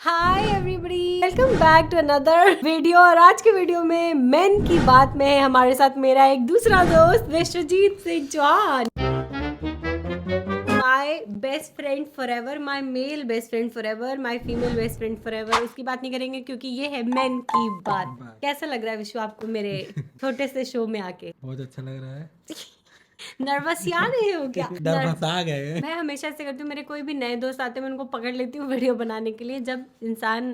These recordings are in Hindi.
Hi everybody, welcome back to another video. और आज के वीडियो में मेन की बात में है हमारे साथ मेरा एक दूसरा दोस्त Vishwajeet Singh Chauhan, my best friend forever, my male best friend forever, my female best friend forever. उसकी बात नहीं करेंगे क्योंकि ये है मेन की बात। कैसा लग रहा है विश्व आपको मेरे छोटे से शो में आके? बहुत अच्छा लग रहा है। नर्वस या नहीं हो क्या? नर्वस आ गए। मैं हमेशा ऐसे करती हूँ, मेरे कोई भी नए दोस्त आते हैं मैं उनको पकड़ लेती हूँ वीडियो बनाने के लिए। जब इंसान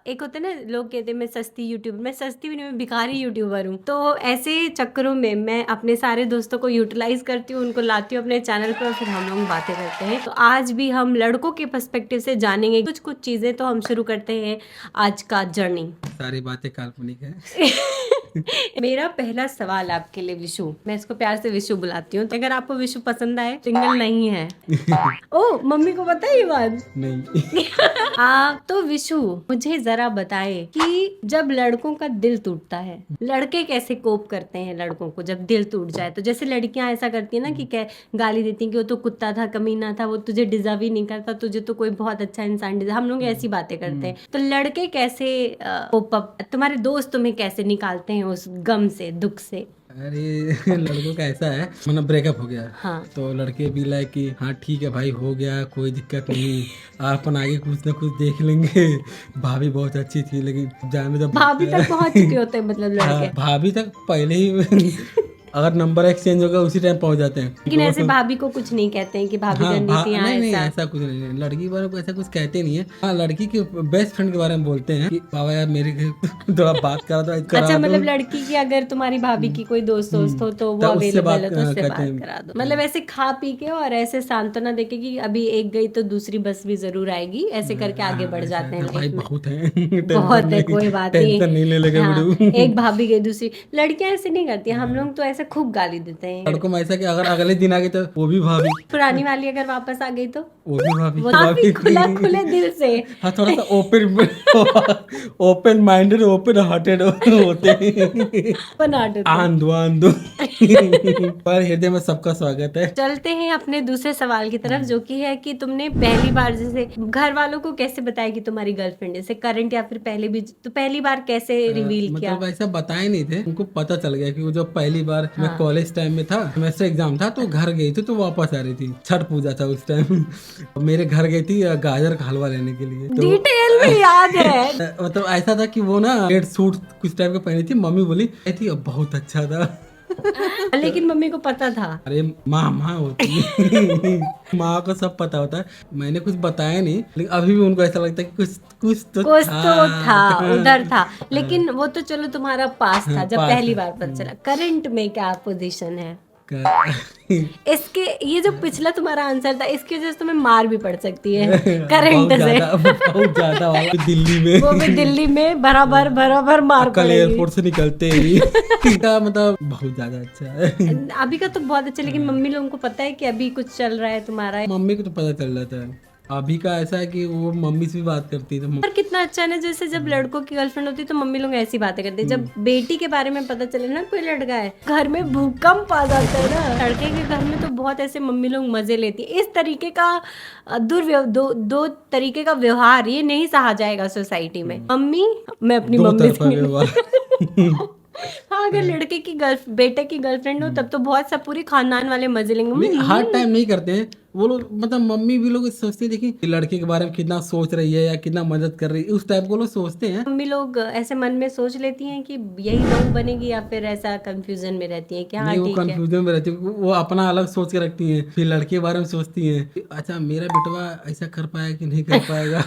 एक होता है ना, लोग कहते हैं मैं सस्ती यूट्यूबर, मैं सस्ती भी नहीं, मैं भिखारी यूट्यूबर हूँ। तो ऐसे चक्करों में मैं अपने सारे दोस्तों को यूटिलाइज करती हूँ, उनको लाती हूँ अपने चैनल पर, फिर हम लोग बातें करते हैं। तो आज भी हम लड़कों के पर्सपेक्टिव से जानेंगे कुछ चीजें। तो हम शुरू करते हैं आज का जर्नी। सारी बातें काल्पनिक है। मेरा पहला सवाल आपके लिए विशु, मैं इसको प्यार से विशु बुलाती हूँ। अगर आपको विशु पसंद आए, सिंगल नहीं है। ओ मम्मी को पता है ये बात? नहीं। तो विशु मुझे जरा बताए कि जब लड़कों का दिल टूटता है, लड़के कैसे कोप करते हैं लड़कों को जब दिल टूट जाए? तो जैसे लड़कियां ऐसा करती है ना कि गाली देती हैं कि वो तो कुत्ता था, कमीना था, वो तुझे डिजर्व ही नहीं करता, तुझे तो कोई बहुत अच्छा इंसान डिजर्व। हम लोग ऐसी बातें करते हैं। तो लड़के कैसे कोप अप, तुम्हारे दोस्त तुम्हें कैसे निकालते हैं उस गम से, दुख से? अरे लड़कों का ऐसा है, मतलब ब्रेकअप हो गया। हाँ। तो लड़के भी लाइक कि हाँ ठीक है भाई, हो गया, कोई दिक्कत नहीं, अपन आगे कुछ ना कुछ देख लेंगे। भाभी बहुत अच्छी थी, लेकिन जाने जब भाभी तक पहुंच चुके होते हैं मतलब लड़के। हाँ, भाभी तक पहले ही अगर नंबर एक्सचेंज होगा उसी टाइम पहुंच जाते हैं। लेकिन ऐसे भाभी को कुछ नहीं कहते हैं कि भाभी गंदी थी? नहीं, ऐसा कुछ नहीं है। लड़की के बारे में ऐसा कुछ कहते नहीं है। हाँ, लड़की के बेस्ट फ्रेंड के बारे में बोलते हैं कि बाबा यार मेरे थोड़ा बात करा दो। अच्छा, मतलब लड़की की अगर तुम्हारी भाभी की कोई दोस्त हो तो वो अवेलेबल है तो उससे बात करा दो। मतलब ऐसे खा पी के और ऐसे सांत्वना देके कि अभी एक गई तो दूसरी बस भी जरूर आएगी, ऐसे करके आगे बढ़ जाते हैं। भाई बहुत है, बहुत है, कोई बात नहीं। एक भाभी गई दूसरी। लड़कियां ऐसे नहीं करती, हम लोग तो ऐसे खूब गाली देते हैं लड़कों में। ऐसा कि अगर अगले दिन आ गए तो वो भी भाभी, पुरानी वाली अगर वापस आ गई तो वो भी भाभी। काफी खुले दिल से। हाँ, थोड़ा सा ओपन माइंडेड, ओपन हार्टेड होते हैं। आंदो पर हृदय में सबका स्वागत है। चलते हैं अपने दूसरे सवाल की तरफ, जो कि है कि तुमने पहली बार जैसे घर वालों को कैसे बताया कि तुम्हारी गर्लफ्रेंड है, करंट या फिर पहले भी, तो पहली बार कैसे रिवील किया? मतलब ऐसा बताए नहीं थे, उनको पता चल गया कि वो जो पहली बार मैं कॉलेज टाइम में था, सेमेस्टर एग्जाम था, तो घर गई थी, तो वापस आ रही थी, छठ पूजा था उस टाइम। मेरे घर गई थी गाजर का हलवा लेने के लिए। तो डिटेल में याद है। मतलब ऐसा था कि वो ना रेड सूट कुछ टाइप का पहनी थी। मम्मी बोली थी अब बहुत अच्छा था। लेकिन मम्मी को पता था? अरे माँ होती है। माँ को सब पता होता है। मैंने कुछ बताया नहीं, लेकिन अभी भी उनको ऐसा लगता है कि कुछ तो था उधर था। लेकिन वो तो चलो तुम्हारा पास था जब पहली बार पता चला। करंट में क्या पोजीशन है? इसके ये जो पिछला तुम्हारा आंसर था, इसकी वजह से तुम्हें मार भी पड़ सकती है करंट से। बहुत ज्यादा। दिल्ली में, वो भी दिल्ली में बराबर मार कल एयरपोर्ट से निकलते ही। मतलब बहुत ज्यादा अच्छा है। अभी का तो बहुत अच्छा, लेकिन मम्मी लोगों को पता है कि अभी कुछ चल रहा है तुम्हारा? मम्मी को तो पता चल जाता है। अभी का ऐसा है कि वो मम्मी से भी बात करती है। और कितना अच्छा है ना, जैसे जब लड़कों की गर्लफ्रेंड होती है तो मम्मी लोग ऐसी बातें करते हैं। जब बेटी के बारे में पता चले ना कोई लड़का है, घर में भूकंप आ जाता है ना। लड़के के घर में तो बहुत ऐसे मम्मी लोग मजे लेती है। इस तरीके का दो तरीके का व्यवहार ये नहीं सहा जाएगा सोसाइटी में। मम्मी, मैं अपनी मम्मी से हाँ, अगर लड़के की बेटे की गर्लफ्रेंड हो तब तो बहुत सब पूरे खानदान वाले मजे लेंगे। हर टाइम नहीं करते हैं वो लोग। मतलब मम्मी भी लोग सोचते हैं, देखिए लड़के के बारे में कितना सोच रही है या कितना मदद कर रही है, उस टाइप को लोग सोचते हैं। मम्मी लोग ऐसे मन में सोच लेती हैं कि यही बहू बनेगी, या फिर ऐसा कंफ्यूजन में रहती है कि हाँ नहीं, वो कंफ्यूजन में रहती है। वो अपना अलग सोच के रखती हैं, फिर लड़के के बारे में सोचती हैं, अच्छा मेरा बेटवा ऐसा कर पाएगा कि नहीं कर पाएगा।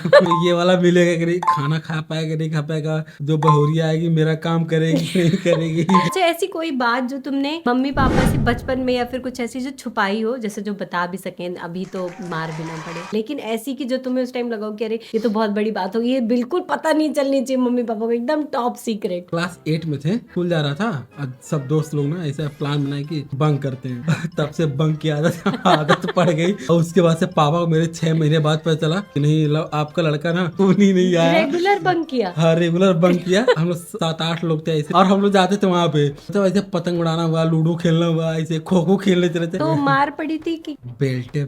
ये वाला मिलेगा कि नहीं, खाना खा पाएगा नहीं खा पाएगा, जो बहुरिया आएगी मेरा काम करेगी नहीं करेगी। अच्छा, ऐसी कोई बात जो तुमने मम्मी पापा से बचपन में या फिर कुछ ऐसी जो छुपाई हो, जैसे जो बता भी सकें अभी तो मार भी ना पड़े, लेकिन ऐसी कि जो तुम्हें उस टाइम लगाओ कि अरे ये तो बहुत बड़ी बात होगी, ये बिल्कुल पता नहीं चलनी चाहिए मम्मी पापा को, एकदम टॉप सीक्रेट? क्लास 8 में थे, स्कूल जा रहा था, सब दोस्त लोग ना ऐसा प्लान बनाए कि बंक करते हैं। तब से बंक की आदत पड़ गई। और उसके बाद से पापा को मेरे 6 महीने बाद पता चला कि नहीं आपका लड़का ना नहीं आया। रेगुलर बंक किया? हाँ, रेगुलर बंक किया। हम लोग 7-8 लोग थे ऐसे, और हम लोग जाते थे वहाँ पे, तो ऐसे पतंग उड़ाना हुआ, लूडो खेलना हुआ, ऐसे खो खो खेलने चले थे। तो मार पड़ी थी कि? बेल्ट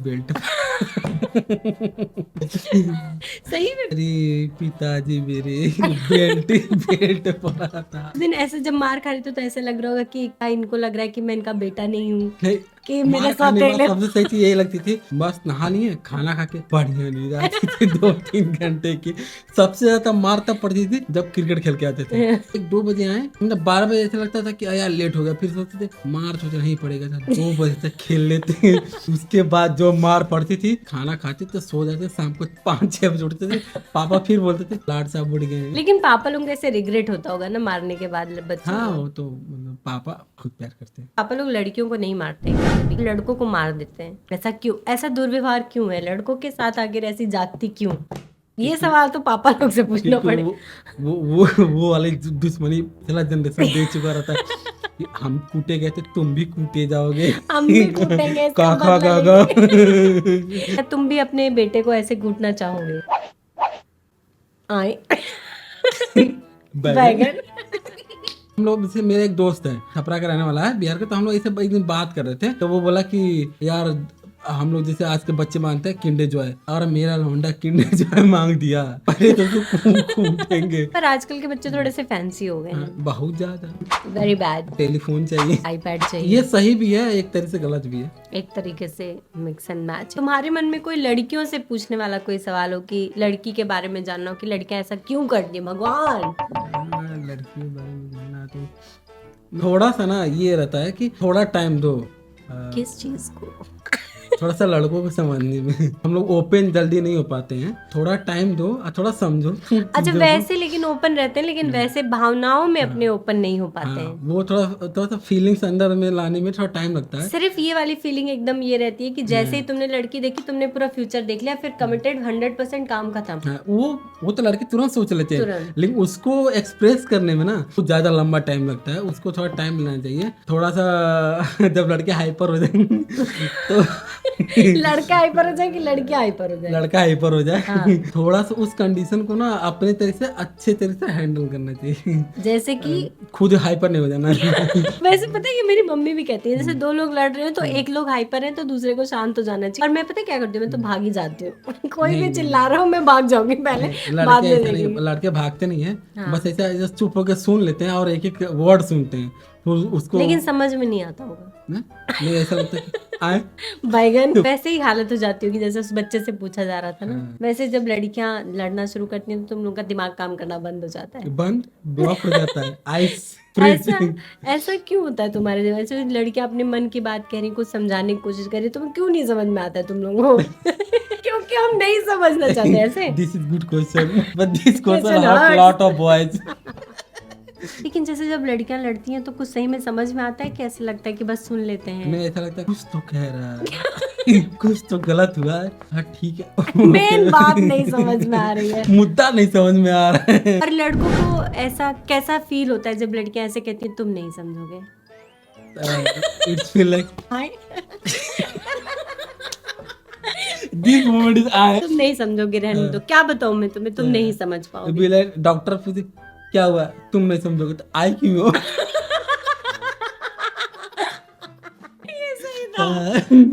सही में अरे पिताजी मेरे बेल्ट पड़ा था। उस दिन ऐसे जब मार खा रही थी तो ऐसे लग रहा होगा कि क्या इनको लग रहा है कि मैं इनका बेटा नहीं हूँ, नहीं, कि मेरे मार खाने के सौतेले। बाद सबसे सही चीज यही लगती थी, बस नहा लिए खाना खा के बढ़िया नींद आती थी 2-3 घंटे की। सबसे ज्यादा मार तब पड़ती थी जब क्रिकेट खेल के आते थे। 1-2 बजे आए, मतलब 12 बजे ऐसा लगता था कि यार लेट हो गया, फिर सोचते थे मार तो नहीं पड़ेगा, चल 2 बजे तक खेल लेते। उसके बाद जो मार पड़ती थी, खाना खाते तो सो जाते, शाम को 5-6 बजे उठते थे, पापा फिर बोलते थे लाड साहब उठ गए हैं। लेकिन पापा लोग ऐसे रिग्रेट होता होगा ना मारने के बाद बच्चों हाँ को। वो तो मतलब पापा खुद प्यार करते हैं। पापा लोग लड़कियों को नहीं मारते हैं कभी भी, लड़कों को मार देते हैं। ऐसा क्यों? ऐसा दुर्व्यवहार क्यों है? लड़कों के साथ आगे ऐसी जाति क्यों? ये सवाल तो पापा लोग से पूछना क्योंकि पड़े। वो वाली दुश्मनी चला जनरेशन दे चुका रहता है कि हम कूटे गए थे, तुम भी कूटे जाओगे। हम भी कूटेंगे, इसका काका बदला काका। लेंगे। तुम भी अपने बेटे को ऐसे कूटना चाहोगे? आए बैगन। हम लोग जैसे मेरे एक दोस्त है छपरा का रहने वाला है बिहार का, तो हम लोग ऐसे एक दिन बात कर रहे थे, तो वो बोला कि यार हम लोग जैसे आज के बच्चे मांगते हैं किंडर जॉय, और मेरा लौंडा किंडर जॉय मांग दिया, पहले तो कूटेंगे। पर आजकल के बच्चे थोड़े से फैंसी हो गए हाँ, हैं। बहुत ज्यादा। Very bad. टेलीफोन चाहिए, आईपैड चाहिए। ये सही भी है एक तरह से, गलत भी है। एक तरीके से मिक्स एंड मैच। तुम्हारे मन में कोई लड़कियों से पूछने वाला कोई सवाल हो कि लड़की के बारे में जानना हो कि लड़कियां ऐसा क्यों करती है भगवान? लड़की के बारे में जानना तो थोड़ा सा ना ये रहता है कि थोड़ा टाइम दो। किस चीज को? थोड़ा सा लड़कों को समझने में हम लोग ओपन जल्दी नहीं हो पाते हैं, थोड़ा टाइम दो और थोड़ा समझो। अच्छा वैसे लेकिन ओपन रहते हैं, लेकिन वैसे भावनाओं में अपने ओपन नहीं हो पाते हाँ, हैं। वो थोड़ा सा फीलिंग्स अंदर में लाने में थोड़ा टाइम लगता है। सिर्फ ये वाली फीलिंग एकदम ये रहती है कि जैसे ही तुमने लड़की देखी तुमने पूरा फ्यूचर देख लिया, फिर कमिटेड 100% काम खत्म। हाँ, वो तो लड़के तुरंत सोच लेते हैं, तुरंत। लेकिन उसको एक्सप्रेस करने में ना कुछ ज्यादा लंबा टाइम लगता है, उसको थोड़ा टाइम लेना चाहिए। थोड़ा सा जब लड़के हाइपर हो जाएंगे तो लड़का हाइपर हो जाए कि लड़की हाइपर हो जाए? लड़का हाइपर हो जाए, हाँ। थोड़ा सा उस कंडीशन को ना अपने तरीके से अच्छे तरीके से हैंडल करना चाहिए, जैसे कि खुद हाइपर नहीं हो जाना। वैसे पता है कि मेरी मम्मी भी कहती है जैसे दो लोग लड़ रहे हैं तो एक लोग हाइपर है तो दूसरे को शांत हो जाना चाहिए। और मैं पता है क्या करती हूँ, मैं तो भागी जाती हूँ। कोई भी चिल्ला रहा हो मैं भाग जाऊंगी पहले, बाद लड़के में ऐसा नहीं, देखेंगे। लड़के भागते नहीं है, हाँ। बस ऐसा चुप होकर सुन लेते हैं और एक एक वर्ड सुनते हैं, तो उसको लेकिन समझ में नहीं आता होगा ना? नहीं ऐसा लगता है कि आए बैगन। वैसे ही हालत हो जाती होगी जैसे उस बच्चे से पूछा जा रहा था ना। वैसे जब लड़कियां लड़ना शुरू करती हैं तो तुम लोग का दिमाग काम करना बंद हो जाता है। बंद ब्लॉक हो जाता है, आइस ऐसा ऐसा क्यों होता है तुम्हारे दिमाग से? लड़कियां अपने मन की बात कह रही, कुछ समझाने की कोशिश कर रही, तुम्हें क्यों नहीं समझ में आता है तुम लोगों को? क्योंकि हम नहीं समझना चाहते ऐसे। This is good question, but this question Question hurt hurts. Lot of boys. लेकिन जैसे जब लड़कियां लड़ती हैं तो कुछ सही में समझ में आता है कि ऐसे लगता है कि बस सुन लेते हैं? नहीं ऐसा लगता है कुछ तो कह रहा है, कुछ तो गलत हुआ है, हाँ ठीक है। मेन बात नहीं समझ में आ रही है। मुद्दा नहीं समझ में आ रहा है। और लड़कों को ऐसा कैसा फील होता है जब लड़कियां ऐसे कहती हैं तुम नहीं समझोगे? It's feel like hi this moment is I तुम नहीं समझोगे, रहने दो। क्या बताऊं मैं तुम्हें, तुम नहीं समझ पाओगे। बी लाइक डॉक्टर पूछे क्या हुआ, तुम नहीं समझोगे तो आई क्यों हो? ये सही था।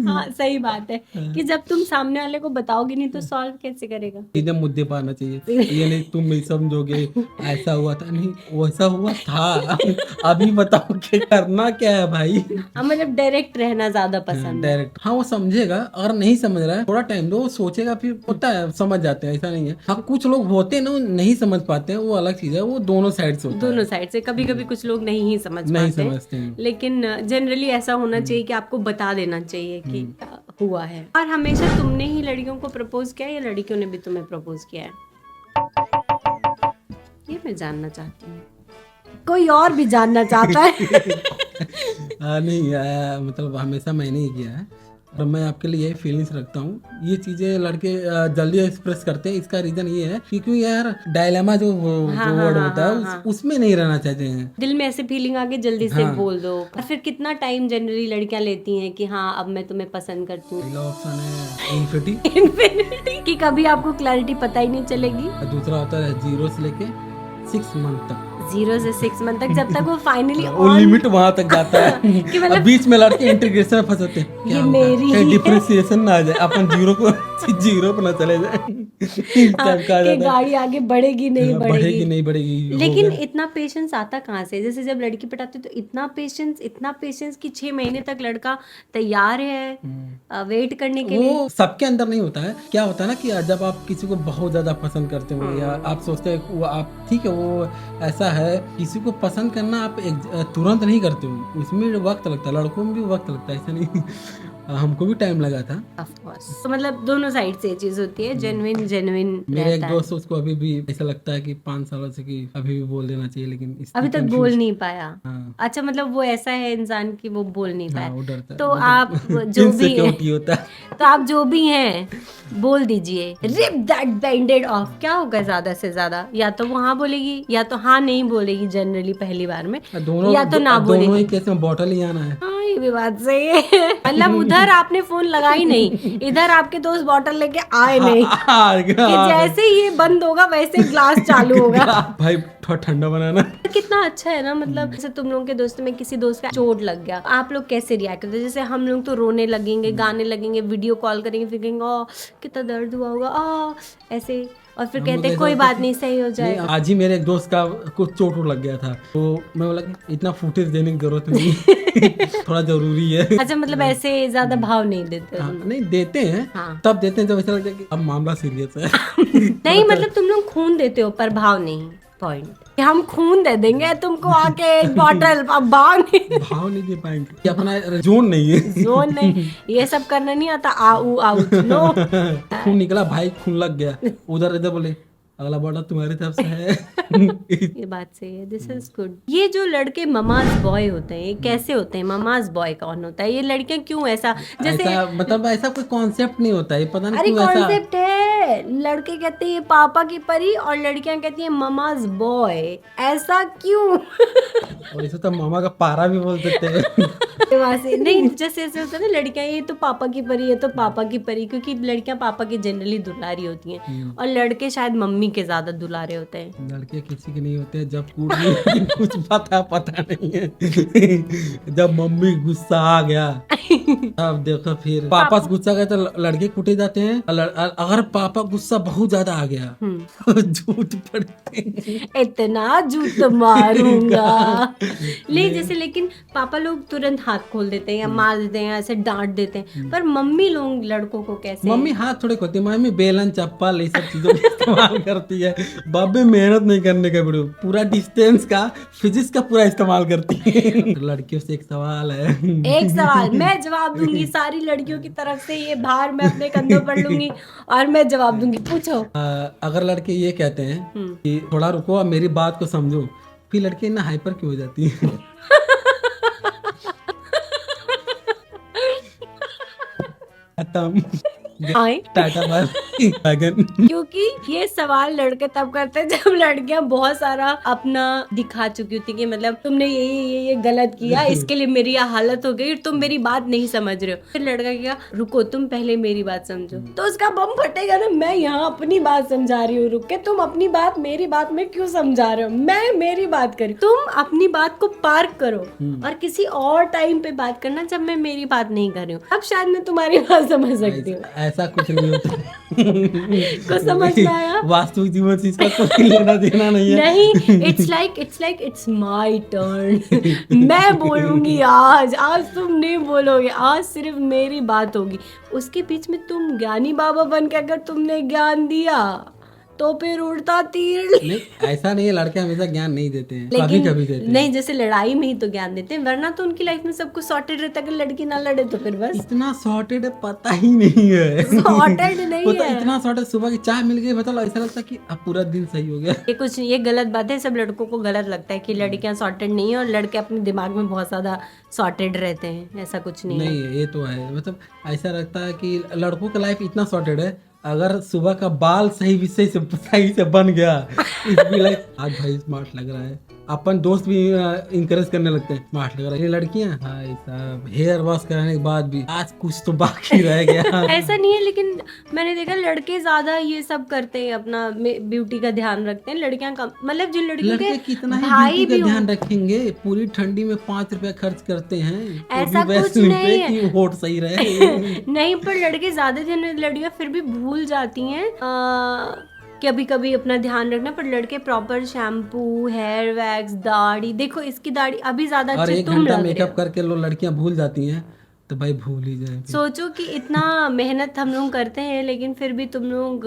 हाँ सही बात है कि जब तुम सामने वाले को बताओगे नहीं तो सॉल्व कैसे करेगा? सीधे मुद्दे पर आना चाहिए, ये नहीं तुम नहीं समझोगे, ऐसा हुआ था, नहीं वैसा हुआ था, अभी बताओ कि करना क्या है भाई। हाँ मतलब डायरेक्ट रहना ज्यादा पसंद है। डायरेक्ट हाँ वो समझेगा, अगर नहीं समझ रहा है थोड़ा टाइम दो, वो सोचेगा, फिर होता है समझ जाते हैं, ऐसा नहीं है। हाँ कुछ लोग होते हैं ना नहीं समझ पाते हैं, वो अलग चीज है, वो दोनों साइड से होता है, दोनों साइड से। कभी कभी कुछ लोग नहीं ही समझ नहीं पाते हैं। समझते हैं। लेकिन जनरली ऐसा होना चाहिए कि आपको बता देना चाहिए कि हुआ है। और हमेशा तुमने ही लड़कियों को प्रपोज किया या लड़कियों ने भी तुम्हें प्रपोज किया है? ये मैं जानना चाहती हूँ, कोई और भी जानना चाहता है? नहीं मतलब हमेशा मैंने ही किया है, और मैं आपके लिए यही फीलिंग्स रखता हूँ। ये चीजें लड़के जल्दी एक्सप्रेस करते हैं, इसका रीजन ये है क्योंकि यार डायलेमा जो वर्ड होता है उसमें नहीं रहना चाहते हैं। दिल में ऐसे फीलिंग आगे जल्दी से बोल दो। और फिर कितना टाइम जनरली लड़कियां लेती हैं कि हाँ अब मैं तुम्हें पसंद करती हूँ? पहला ऑप्शन है इन्फिनिटी, इन्फिनिटी, कि कभी आपको क्लैरिटी पता ही नहीं चलेगी। दूसरा होता है 0 से लेके 6 मंथ तक। 0 से 6 मंथ तक, जब तक वो फाइनली वो लिमिट वहां तक जाता है कि मतलब अब बीच में लड़के इंटीग्रेशन में फंस जाते हैं, ये मेरी कहीं डिफरेंशिएशन ना आ जाए, अपन जीरो पे ना चले जाए इस टाइप का आ कि जाता है। गाड़ी आगे बढ़ेगी नहीं बढ़ेगी बढ़ेगी। नहीं बढ़ेगी, हो लेकिन गया। इतना पेशेंस आता कहाँ से? जैसे जब लड़की पटाते तो इतना पेशेंस कि 6 महीने तक लड़का तैयार है वेट करने के लिए। वो सबके अंदर नहीं होता है। क्या होता है ना कि जब आप किसी को बहुत ज्यादा पसंद करते हो या आप सोचते हैं वो आप ठीक है, वो ऐसा है, किसी को पसंद करना आप तुरंत नहीं करते हो, उसमें वक्त लगता है, लड़कों में भी वक्त लगता है, ऐसा नहीं हमको भी टाइम लगा था। ऑफ कोर्स, तो मतलब दोनों साइड से ये चीज होती है, जेन्युइन मेरे एक दोस्त, उसको अभी भी ऐसा लगता है कि 5 सालों से कि अभी भी बोल देना चाहिए, लेकिन अभी तक बोल नहीं पाया। हाँ। अच्छा, मतलब वो ऐसा है इंसान कि वो बोल नहीं पाया। वो डरता है, तो आप जो भी इनसिक्योरिटी होता है। तो आप जो भी हैं बोल दीजिए, रिप दैट बैंडेड ऑफ। क्या होगा ज्यादा से ज्यादा? या तो वो हाँ बोलेगी या तो हाँ नहीं बोलेगी जनरली पहली बार में, दोनों या तो ना दोनों बोलेगी। ही केस में बॉटल ही आना है। हाँ, ये भी बात सही है। मतलब उधर आपने फोन लगाई नहीं, इधर आपके दोस्त बॉटल लेके आए नहीं कि जैसे ही ये बंद होगा वैसे ग्लास चालू होगा। भाई थोड़ा ठंडा बनाना। कितना अच्छा है ना, मतलब जैसे तुम लोगों के दोस्त में किसी दोस्त का चोट लग गया, आप लोग कैसे रिएक्ट करते? जैसे हम लोग तो रोने लगेंगे, गाने लगेंगे, वीडियो कॉल करेंगे, फिर कहेंगे ओ कितना दर्द हुआ होगा ऐसे, और फिर कहते हैं कोई बात नहीं, सही हो जाएगा। आज ही मेरे एक दोस्त का कुछ चोट लग गया था, तो मैं बोला इतना फुटेज देने की जरूरत नहीं थोड़ा जरूरी है। अच्छा, मतलब ऐसे ज्यादा भाव नहीं देते हाँ, तुम? नहीं देते हैं। हाँ। तब देते हैं जब ऐसा लगता है कि अब मामला सीरियस है। नहीं, मतलब तुम लोग खून देते हो पर भाव नहीं। पॉइंट, हम खून दे देंगे तुमको आके एक बॉटल, अब भाव नहीं। भाव नहीं दे पाएंगे, ये अपना जोन नहीं है। जोन नहीं, ये सब करना नहीं आता। आऊ आउट नो। खून निकला भाई, खून लग गया, उधर इधर बोले अगला बॉटल तुम्हारी तरफ से है। ये बात सही है, दिस इज गुड। ये जो लड़के ममाज बॉय होते हैं, ये कैसे होते हैं? ममाज बॉय कौन होता है? ये लड़कियां क्यों ऐसा, जैसे ऐसा मतलब ऐसा कोई कॉन्सेप्ट नहीं होता है, पता नहीं अरे क्यों ऐसा। कॉन्सेप्ट है, लड़के कहते हैं पापा की परी और लड़कियां कहती हैं ममाज बॉय। ऐसा क्यों? और इसे तो मामा का पारा भी बोल देते हैं। वहां से नहीं, जैसे ऐसे होता है ना, लड़कियां ये तो पापा की परी है तो पापा की परी, क्योंकि लड़कियां पापा की जनरली दुलारी होती हैं और लड़के शायद मम्मी के ज्यादा दुलारे होते हैं। लड़के किसी के नहीं होते, जब कूट नहीं कुछ पता नहीं है। जब मम्मी गुस्सा आ गया अब देखो, फिर पापा से गुस्सा गया तो लड़के कूटे जाते हैं। अगर पापा गुस्सा बहुत ज्यादा आ गया तो झूठ पड़ते हैं। इतना जूत मारूंगा ले जैसे, लेकिन पापा लोग तुरंत हाथ खोल देते हैं या मार देते हैं, ऐसे डांट देते हैं, पर मम्मी लोग लड़कों को कैसे? मम्मी हाथ थोड़े खोती, मम्मी बेलन चप्पल ये सब चीजों का इस्तेमाल करती है। बाबे मेहनत नहीं करने का, बड़ो पूरा डिस्टेंस का, फिजिक्स का पूरा इस्तेमाल करती है। लड़कियों से एक सवाल है, एक सवाल मैं जवाब दूंगी, सारी लड़कियों की तरफ से ये भार मैं अपने कंधों पर लूंगी और मैं जवाब दूंगी। पूछो। अगर लड़के ये कहते हैं कि थोड़ा रुको और मेरी बात को समझो, फिर लड़के ना हाइपर क्यों हो जाती है? खत्म। टाटा ड्रैगन। क्योंकि ये सवाल लड़के तब करते हैं जब लड़कियां बहुत सारा अपना दिखा चुकी होती कि मतलब तुमने ये गलत किया, इसके लिए मेरी यह हालत हो गई, तुम मेरी बात नहीं समझ रहे हो। फिर लड़का क्या, रुको तुम पहले मेरी बात समझो, तो उसका बम फटेगा ना। मैं यहाँ अपनी बात समझा रही हूँ, रुक के तुम अपनी बात मेरी बात में क्यों समझा रहे हो? मैं मेरी बात करी, तुम अपनी बात को पार्क करो और किसी और टाइम पे बात करना जब मैं मेरी बात नहीं कर रही हूँ। अब शायद मैं तुम्हारी बात समझ सकती हूँ। ऐसा कुछ नहीं होता। कुछ समझ में आया? वास्तविक जीवन से इसका कोई लेना देना नहीं है। नहीं, इट्स माय टर्न। मैं बोलूंगी आज तुम नहीं बोलोगे, आज सिर्फ मेरी बात होगी। उसके बीच में तुम ज्ञानी बाबा बन के अगर तुमने ज्ञान दिया तो फिर उड़ता तीर। नहीं, ऐसा नहीं है, लड़के हमेशा ज्ञान नहीं देते हैं, कभी कभी देते हैं। नहीं, जैसे लड़ाई में ही तो ज्ञान देते हैं, वरना तो उनकी लाइफ में सब कुछ सॉर्टेड रहता है। अगर लड़की ना लड़े तो फिर बस इतना सॉर्टेड है, पता ही नहीं है। सॉर्टेड नहीं है, इतना सॉर्टेड, सुबह की चाय मिल गई मतलब ऐसा लगता है कि अब पूरा दिन सही हो गया। ये गलत बात है। सब लड़कों को गलत लगता है कि लड़कियां सॉर्टेड नहीं है और लड़के अपने दिमाग में बहुत ज्यादा सॉर्टेड रहते हैं। ऐसा कुछ नहीं है। नहीं, ये तो है, मतलब ऐसा लगता है कि लड़कों का लाइफ इतना सॉर्टेड है, अगर सुबह का बाल सही से बन गया, लाइक आज भाई स्मार्ट लग रहा है, अपन दोस्त भी इंकरेज करने लगते हैं, स्मार्ट लग रहा है। ये लड़कियां भाई साहब हेयर वॉश कराने के बाद भी आज कुछ तो बाकी रह गया। ऐसा नहीं है, लेकिन मैंने देखा लड़के ज्यादा ये सब करते हैं, अपना ब्यूटी का ध्यान रखते हैं। लड़कियां कम, मतलब जिन लड़कियों लड़के के कितना ही भाई ब्यूटी भी का हो, ध्यान रखेंगे, पूरी ठंडी में 5 रुपया खर्च करते हैं, वो ऐसा भी कुछ वैसलीन नहीं पे है। कि होठ सही रहे। नहीं, पर लड़के ज्यादा ध्यान, लड़कियां फिर भी भूल जाती हैं कभी कभी अपना ध्यान रखना। पर लड़के प्रॉपर शैम्पू, हेयर वैक्स, दाढ़ी, देखो इसकी दाढ़ी अभी ज्यादा और अच्छे 1 तुम घंटा लग रहे मेकअप हो। करके लो लड़कियां भूल जाती हैं, तो भाई भूल ही जाए फिर। सोचो कि इतना मेहनत हम लोग करते हैं, लेकिन फिर भी तुम लोग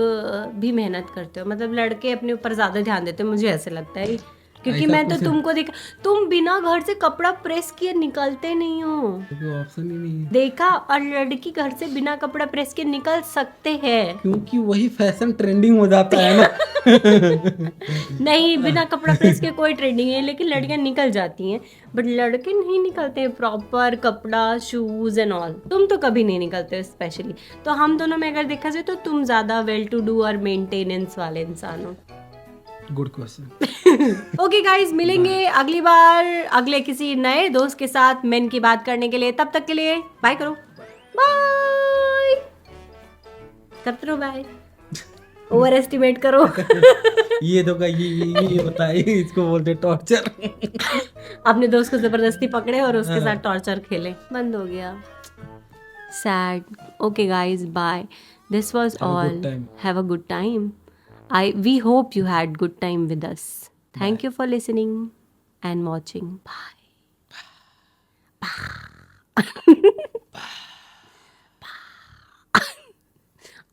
भी मेहनत करते हो। मतलब लड़के अपने ऊपर ज्यादा ध्यान देते हो, मुझे ऐसे लगता है, क्योंकि ऐसा मैं तो कुछ तुमको देखा, तुम बिना घर से कपड़ा प्रेस किए निकलते नहीं हो, कोई ऑप्शन ही नहीं है, देखा। और लड़की घर से बिना कपड़ा प्रेस के निकल सकते हैं। क्योंकि वही फैशन ट्रेंडिंग हो जाता है ना। नहीं, बिना कपड़ा प्रेस के कोई ट्रेंडिंग है, लेकिन लड़कियां निकल जाती हैं, बट लड़के नहीं निकलते हैं। प्रॉपर कपड़ा, शूज एंड ऑल। तुम तो कभी नहीं निकलते हो स्पेशली। तो हम दोनों में अगर देखा जाए तो तुम ज्यादा वेल टू डू और मेंटेनेंस वाले इंसान हो। Good question. ओके गाइस, मिलेंगे अगली बार अगले किसी नए दोस्त के साथ मेन की बात करने के लिए। तब तक के लिए बाय करो, बाय करते रहो, बाय। ओवर एस्टिमेट करो। ये तो ये बताइए, इसको बोलते टॉर्चर। अपने दोस्त को जबरदस्ती पकड़े और उसके साथ टॉर्चर खेले। बंद हो गया, sad. Okay guys, bye. This was all. Have a good time. We hope you had good time with us. Thank you for listening and watching. Bye.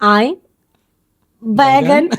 I बैगन।